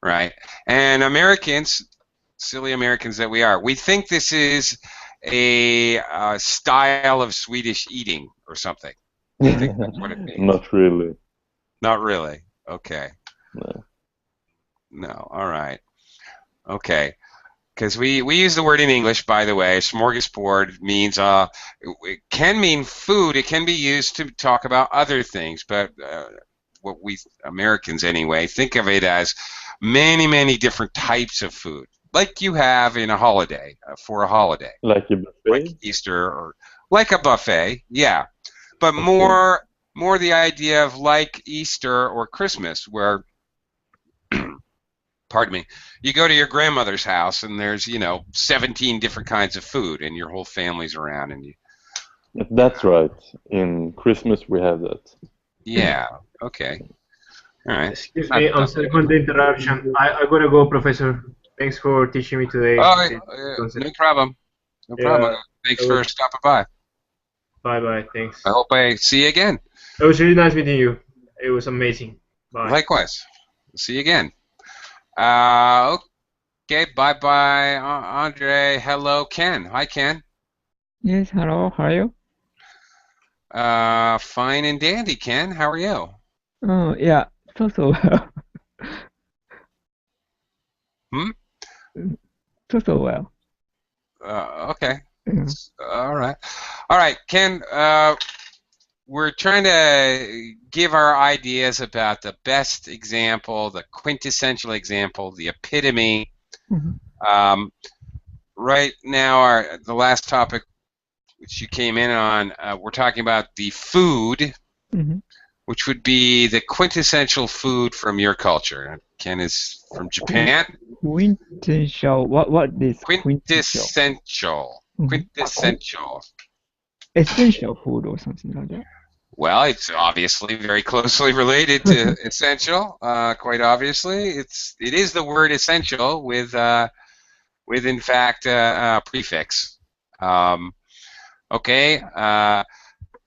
Speaker 1: Right. And Americans, silly Americans that we are, we think this is a style of Swedish eating or something. We think that's what it means.
Speaker 3: Not really.
Speaker 1: Not really. Okay.
Speaker 3: No.
Speaker 1: No. All right. Okay. Because we use the word in English, by the way. Smorgasbord means it can mean food. It can be used to talk about other things, but what we Americans anyway think of it as many, many different types of food, like you have in a holiday for a holiday,
Speaker 3: Like a
Speaker 1: like
Speaker 3: buffet?
Speaker 1: Easter or like a buffet. Yeah, but
Speaker 3: Okay.
Speaker 1: more the idea of like Easter or Christmas, where pardon me, you go to your grandmother's house and there's 17 different kinds of food and your whole family's around and you.
Speaker 3: That's right. In Christmas we have that.
Speaker 1: Yeah. Okay. All right.
Speaker 5: Excuse me, I'm sorry for the interruption. I gotta go, Professor. Thanks for teaching me today.
Speaker 1: Oh,
Speaker 5: this
Speaker 1: no
Speaker 5: concept.
Speaker 1: problem. No problem.
Speaker 5: Yeah,
Speaker 1: Thanks for stopping by.
Speaker 5: bye bye. Thanks.
Speaker 1: I hope I see you again.
Speaker 5: It was really nice meeting you. It was amazing. Bye.
Speaker 1: Likewise. See you again. Okay. Bye bye, Andre. Hello, Ken. Hi, Ken.
Speaker 6: Yes, hello, how are you?
Speaker 1: Fine and dandy, Ken. How are you?
Speaker 6: Oh, yeah, so well.
Speaker 1: Hmm?
Speaker 6: So well.
Speaker 1: Okay.
Speaker 6: Yeah.
Speaker 1: All right. All right, Ken. we're trying to give our ideas about the best example, the quintessential example, the epitome.
Speaker 6: Mhm.
Speaker 1: Right now, the last topic which you came in on, we're talking about the food,
Speaker 6: Mhm.
Speaker 1: which would be the quintessential food from your culture. Ken is from Japan.
Speaker 6: Quintessential. What is quintessential?
Speaker 1: Quintessential.
Speaker 6: Mhm.
Speaker 1: Quintessential.
Speaker 6: Essential food or something like that.
Speaker 1: Well, it's obviously very closely related to essential. Quite obviously, it is the word essential with in fact a prefix. Okay.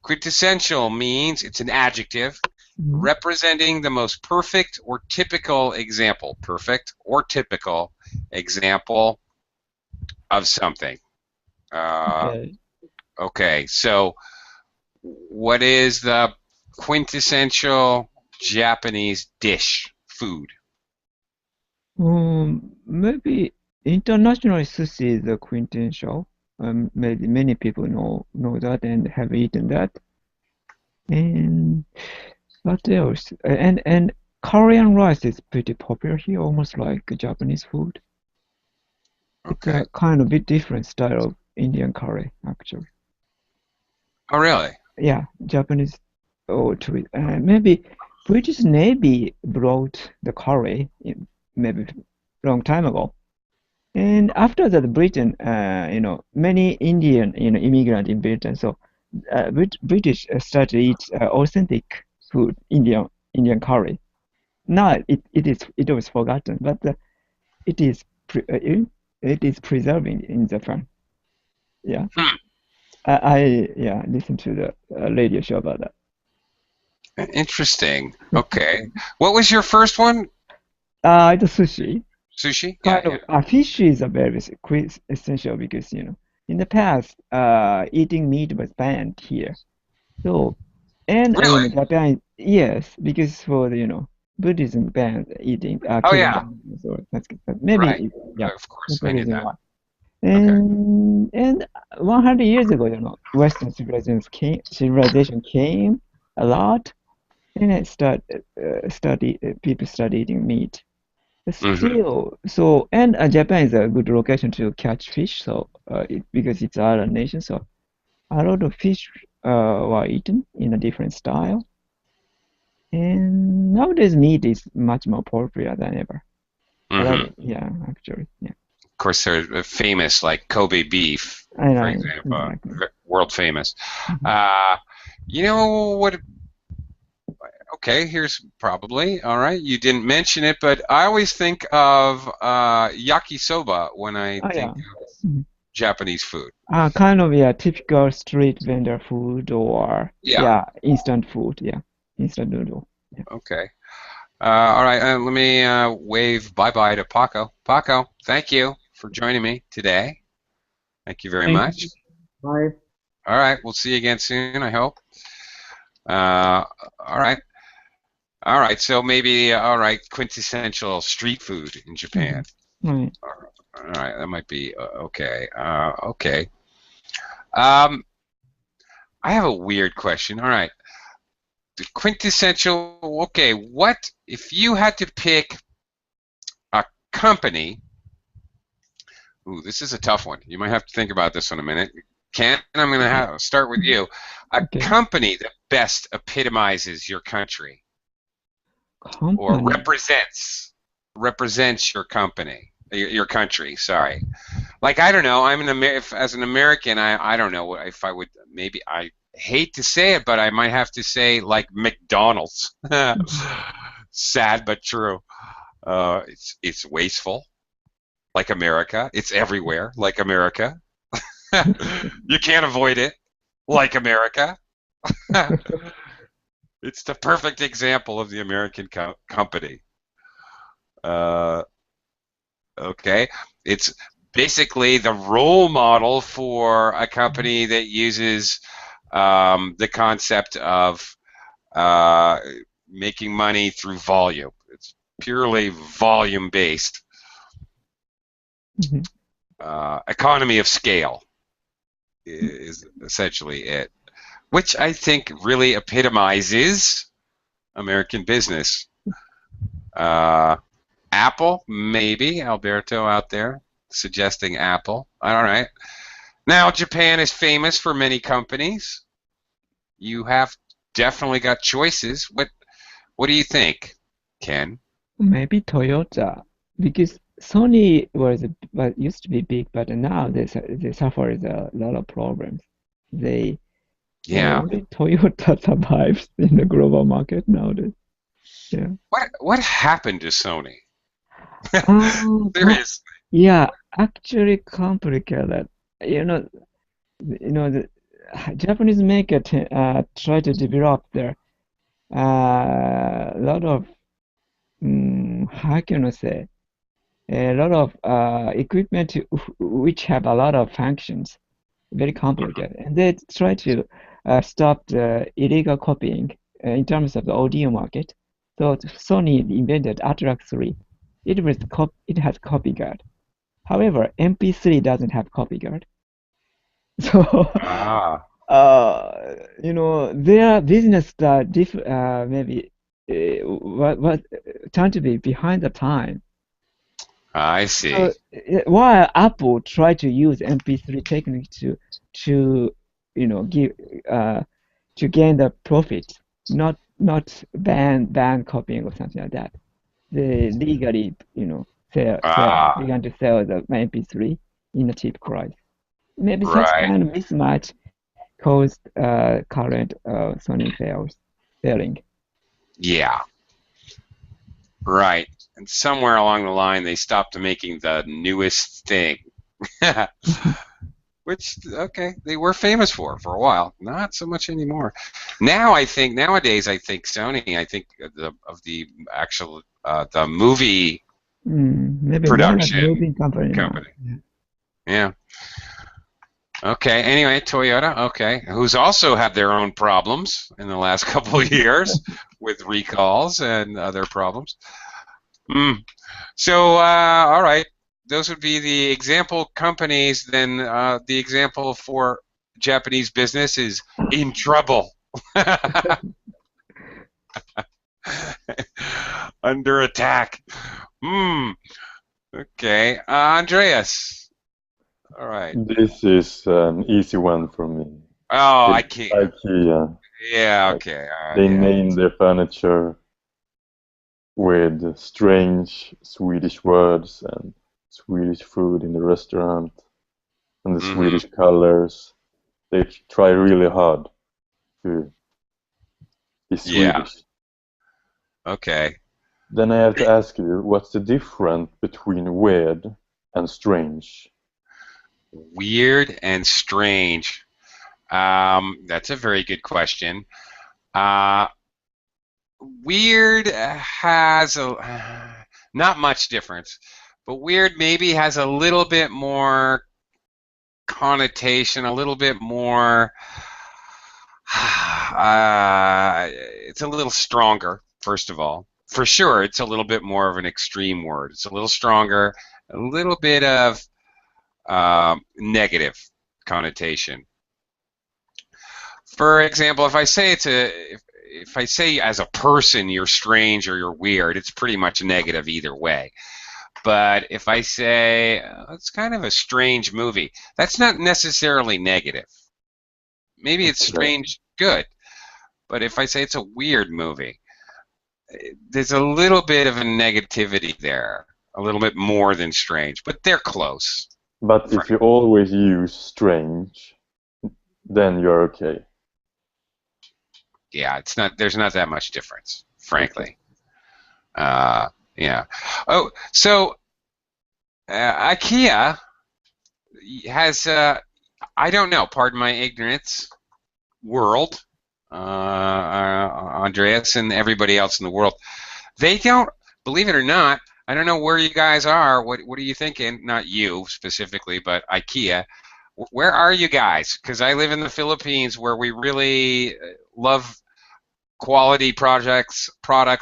Speaker 1: Quintessential means it's an adjective
Speaker 6: Mhm.
Speaker 1: representing the most perfect or typical example. Perfect or typical example of something.
Speaker 6: Okay.
Speaker 1: Okay. So, what is the quintessential Japanese dish, food?
Speaker 6: Maybe international sushi is the quintessential. Maybe many people know that and have eaten that. And what else? And Korean rice is pretty popular here, almost like Japanese food. It's
Speaker 1: Okay.
Speaker 6: a kind of bit different style of Indian curry, actually.
Speaker 1: Oh, really?
Speaker 6: Yeah, Japanese. Oh, maybe British Navy brought the curry maybe long time ago. And after that, Britain, many Indian, immigrant in Britain, so British started to eat authentic food, Indian curry. Now it was forgotten, but it is pre it is preserving in Japan. Yeah,
Speaker 1: Hmm.
Speaker 6: I listened to the radio show about that.
Speaker 1: Interesting. Okay. What was your first one?
Speaker 6: It's a sushi.
Speaker 1: Sushi? Yeah,
Speaker 6: Kind
Speaker 1: yeah.
Speaker 6: of, fish is a very essential because in the past, eating meat was banned here. So, and
Speaker 1: Really?
Speaker 6: Japan, yes, because for the Buddhism banned eating
Speaker 1: Oh,
Speaker 6: killing
Speaker 1: yeah.
Speaker 6: animals, or
Speaker 1: Right.
Speaker 6: maybe yeah,
Speaker 1: Of course,
Speaker 6: that's the
Speaker 1: I knew
Speaker 6: reason
Speaker 1: that.
Speaker 6: why.
Speaker 1: Okay.
Speaker 6: And 100 years ago, Western civilization came a lot, and people started eating meat. But
Speaker 1: Mm-hmm.
Speaker 6: still, and Japan is a good location to catch fish, so because it's island nation, so a lot of fish were eaten in a different style. And nowadays, meat is much more popular than ever. A lot
Speaker 1: Mm-hmm.
Speaker 6: of, yeah, actually, yeah.
Speaker 1: Of course, they're famous, like Kobe beef,
Speaker 6: I
Speaker 1: for
Speaker 6: know,
Speaker 1: example,
Speaker 6: exactly.
Speaker 1: world famous.
Speaker 6: Mhm.
Speaker 1: Uh, you know what? Okay, here's probably all right. You didn't mention it, but I always think of yakisoba when I
Speaker 6: Oh
Speaker 1: think
Speaker 6: yeah.
Speaker 1: of
Speaker 6: Mhm.
Speaker 1: Japanese food.
Speaker 6: Kind of, yeah, typical street vendor food or
Speaker 1: Yeah.
Speaker 6: yeah, instant food, yeah, instant noodle. Yeah.
Speaker 1: Okay. All right. Let me wave bye-bye to Paco. Paco, thank you for joining me today. Thank you very
Speaker 4: Thank
Speaker 1: much.
Speaker 4: you.
Speaker 5: Bye.
Speaker 1: All right. We'll see you again soon, I hope. Uh, all right. All right. So maybe, all right, quintessential street food in Japan.
Speaker 6: Right.
Speaker 1: All right. That might be okay. Okay. Um, I have a weird question. All right. The quintessential, okay, what if you had to pick a company? Ooh, this is a tough one. You might have to think about this one a minute. Ken, I'm going to start with you. A
Speaker 6: Okay.
Speaker 1: company that best epitomizes your country or
Speaker 6: Company.
Speaker 1: represents your company, your country. Sorry. Like I don't know. As an American, I don't know if I would. Maybe I hate to say it, but I might have to say like McDonald's. Sad but true. It's wasteful, like America. It's everywhere, like America. You can't avoid it, like America. It's the perfect example of the American company. Uh, okay, it's basically the role model for a company that uses the concept of uh, making money through volume. It's purely volume based. Economy of scale is essentially it. which I think really epitomizes American business. Apple, maybe. Alberto out there suggesting Apple. All right. Now, Japan is famous for many companies. You have definitely got choices. What do you think, Ken?
Speaker 6: Maybe Toyota, because Sony used to be big, but now they suffer a lot of problems. They
Speaker 1: Yeah.
Speaker 6: Only Toyota survives in the global market nowadays. Yeah.
Speaker 1: What happened to Sony?
Speaker 6: Oh,
Speaker 1: Seriously.
Speaker 6: yeah, actually complicated. You know, the Japanese maker try to develop their lot of how can I say, a lot of equipment which have a lot of functions, very complicated, and they try to stop the illegal copying in terms of the audio market. So Sony invented Atlas 3. It has copy guard. However, MP3 doesn't have copy guard. So
Speaker 1: Ah,
Speaker 6: their business maybe what trying to be behind the time.
Speaker 1: I see.
Speaker 6: So while Apple tried to use MP3 technique to give to gain the profit, not ban copying or something like that. They legally began to sell the MP3 in a cheap price. Maybe such
Speaker 1: Right.
Speaker 6: kind of mismatch caused current Sony failing.
Speaker 1: Yeah. Right. And somewhere along the line, they stopped making the newest thing. Which, okay, they were famous for a while. Not so much anymore. Nowadays, I think Sony, I think of the actual, the movie
Speaker 6: Maybe one of the
Speaker 1: production
Speaker 6: moving company now.
Speaker 1: company. Yeah. Okay, anyway, Toyota, okay, who's also had their own problems in the last couple of years with recalls and other problems. So, all right, those would be the example companies. Then the example for Japanese business is in trouble. Under attack. Okay, Andreas. All right.
Speaker 3: This is an easy one for me.
Speaker 1: Oh,
Speaker 3: It's IKEA.
Speaker 1: Yeah, okay.
Speaker 3: They
Speaker 1: yeah.
Speaker 3: name their furniture with strange Swedish words and Swedish food in the restaurant and the Swedish colors. They try really hard to be
Speaker 1: Yeah.
Speaker 3: Swedish.
Speaker 1: Okay.
Speaker 3: Then I have to ask you, what's the difference between weird and strange?
Speaker 1: Weird and strange. That's a very good question. Weird has not much difference, but weird maybe has a little bit more connotation, a little bit more. It's a little stronger, first of all. For sure, it's a little bit more of an extreme word. It's a little stronger, a little bit of negative connotation. For example, if I say if I say as a person you're strange or you're weird, it's pretty much negative either way. But if I say it's kind of a strange movie, that's not necessarily negative. Maybe it's strange, good. But if I say it's a weird movie, there's a little bit of a negativity there, a little bit more than strange, but they're close.
Speaker 3: But if you always use strange, then you're okay.
Speaker 1: Yeah, it's not. There's not that much difference, frankly. Yeah. Oh, so IKEA has I don't know. Pardon my ignorance. World, Andreas, and everybody else in the world, they don't. Believe it or not, I don't know where you guys are. What are you thinking? Not you specifically, but IKEA. Where are you guys? Because I live in the Philippines, where we really love quality products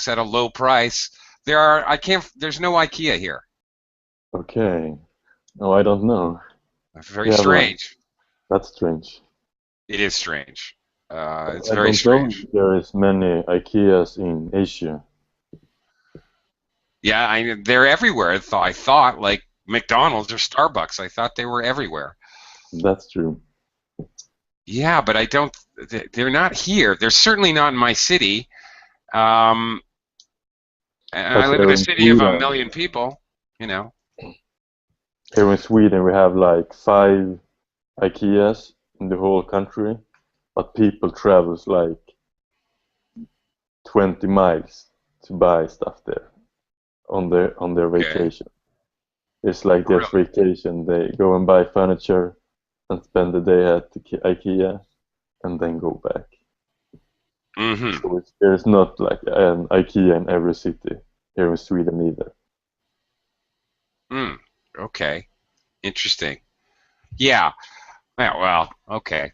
Speaker 1: at a low price. There's no IKEA here.
Speaker 3: Okay. No, I don't know.
Speaker 1: Very strange.
Speaker 3: That's strange.
Speaker 1: It is strange. It's
Speaker 3: I
Speaker 1: very
Speaker 3: don't know
Speaker 1: strange.
Speaker 3: if there is many IKEAs in Asia.
Speaker 1: Yeah, they're everywhere. I thought like McDonald's or Starbucks. I thought they were everywhere.
Speaker 3: That's true.
Speaker 1: Yeah, but I don't. They're not here. They're certainly not in my city. And I
Speaker 3: But
Speaker 1: live in
Speaker 3: here
Speaker 1: a
Speaker 3: in
Speaker 1: city of a
Speaker 3: Sweden,
Speaker 1: million people. You know.
Speaker 3: here in Sweden we have like 5 IKEAs in the whole country, but people travels like 20 miles to buy stuff there on their
Speaker 1: Okay.
Speaker 3: vacation. It's like their
Speaker 1: Really.
Speaker 3: vacation. They go and buy furniture and spend the day at the IKEA and then go back.
Speaker 1: Mm-hmm.
Speaker 3: So there's not like an IKEA in every city here in Sweden either.
Speaker 1: Okay. Interesting. Yeah. Yeah, well, okay.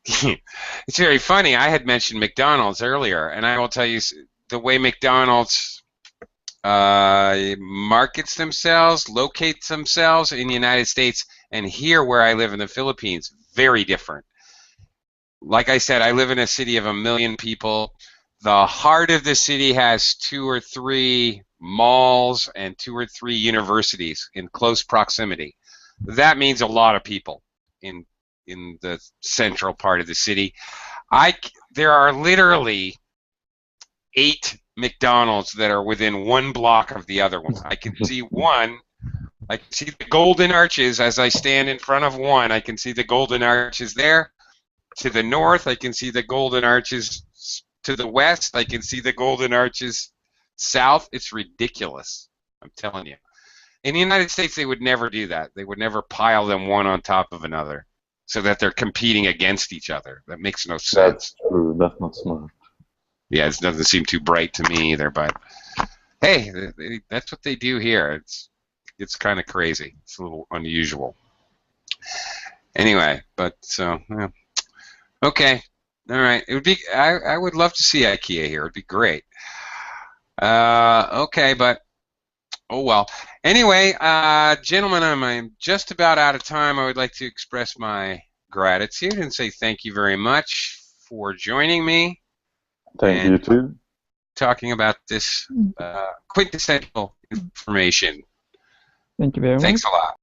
Speaker 1: It's very funny. I had mentioned McDonald's earlier, and I will tell you the way McDonald's markets themselves, locates themselves in the United States, and here where I live in the Philippines, very different. Like I said, I live in a city of a million people. The heart of the city has 2 or 3 malls and 2 or 3 universities in close proximity. That means a lot of people in the central part of the city. There are literally 8 McDonald's that are within 1 block of the other one. I can see one. I can see the Golden Arches as I stand in front of one. I can see the Golden Arches there. To the north, I can see the Golden Arches. To the west, I can see the Golden Arches. South, it's ridiculous. I'm telling you. In the United States, they would never do that. They would never pile them one on top of another so that they're competing against each other. That makes no sense.
Speaker 3: That's true. That's not smart.
Speaker 1: Yeah, it doesn't seem too bright to me either, but hey, that's what they do here. It's kind of crazy. It's a little unusual. Anyway, but so yeah. Okay, all right. It would be. I would love to see IKEA here. It'd be great. Okay, but oh well. Anyway, gentlemen, I'm just about out of time. I would like to express my gratitude and say thank you very much for joining me
Speaker 3: Thank you too.
Speaker 1: talking about this quintessential information.
Speaker 6: Thank you very much.
Speaker 1: Thanks a lot.